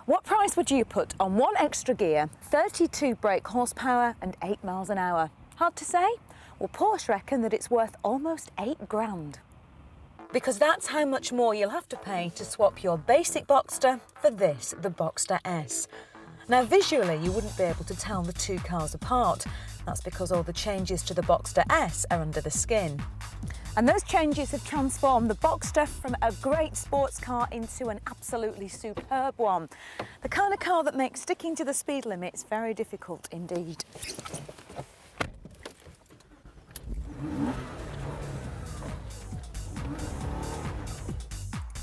What price would you put on one extra gear, 32 brake horsepower and 8 miles an hour? Hard to say? Well, Porsche reckon that it's worth almost 8 grand. Because that's how much more you'll have to pay to swap your basic Boxster for this, the Boxster S. Now visually you wouldn't be able to tell the two cars apart. That's because all the changes to the Boxster S are under the skin. And those changes have transformed the Boxster from a great sports car into an absolutely superb one. The kind of car that makes sticking to the speed limits very difficult indeed.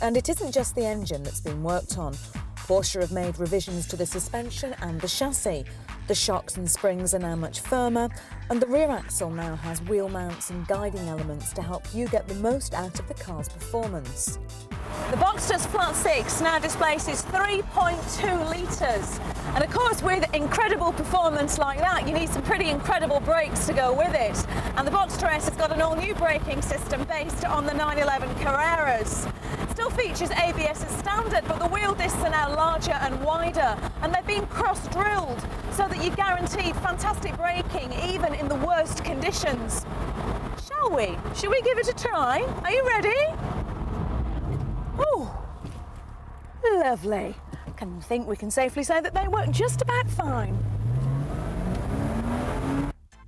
And it isn't just the engine that's been worked on. Porsche have made revisions to the suspension and the chassis. The shocks and springs are now much firmer, and the rear axle now has wheel mounts and guiding elements to help you get the most out of the car's performance. The Boxster's flat six now displaces 3.2 litres. And of course, with incredible performance like that, you need some pretty incredible brakes to go with it. And the Boxster S has got an all-new braking system based on the 911 Carreras. Still features ABS as standard, but the wheel discs are now larger and wider, and they've been cross-drilled so that you're guaranteed fantastic braking even in the worst conditions. Shall we? Shall we give it a try? Are you ready? Oh, lovely. I think we can safely say that they work just about fine.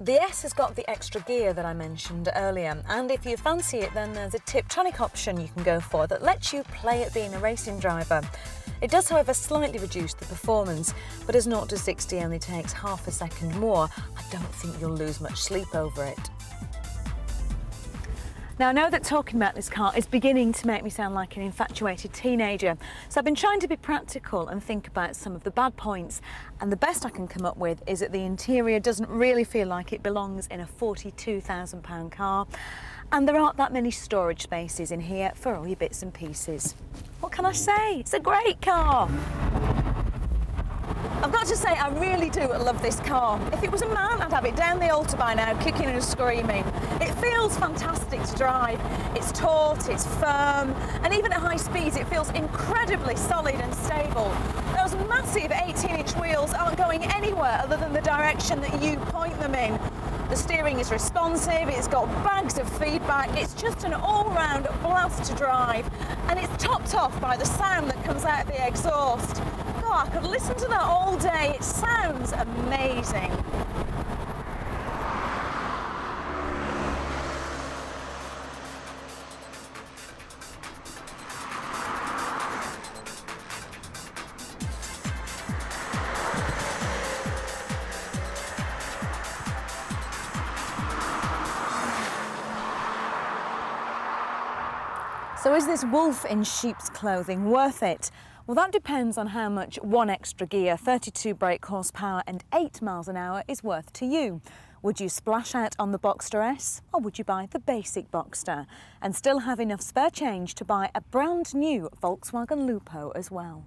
The S has got the extra gear that I mentioned earlier, and if you fancy it, then there's a Tiptronic option you can go for that lets you play at being a racing driver. It does, however, slightly reduce the performance, but as 0 to 60 only takes half a second more, I don't think you'll lose much sleep over it. Now, I know that talking about this car is beginning to make me sound like an infatuated teenager, so I've been trying to be practical and think about some of the bad points, and the best I can come up with is that the interior doesn't really feel like it belongs in a £42,000 car, and there aren't that many storage spaces in here for all your bits and pieces. What can I say? It's a great car! I've got to say, I really do love this car. If it was a man, I'd have it down the altar by now, kicking and screaming. It feels fantastic to drive. It's taut, it's firm, and even at high speeds, it feels incredibly solid and stable. Those massive 18-inch wheels aren't going anywhere other than the direction that you point them in. The steering is responsive, it's got bags of feedback, it's just an all-round blast to drive, and it's topped off by the sound that comes out of the exhaust. God, I could listen to that all day, it sounds amazing. So is this wolf in sheep's clothing worth it? Well, that depends on how much one extra gear, 32 brake horsepower and 8 miles an hour is worth to you. Would you splash out on the Boxster S, or would you buy the basic Boxster and still have enough spare change to buy a brand new Volkswagen Lupo as well?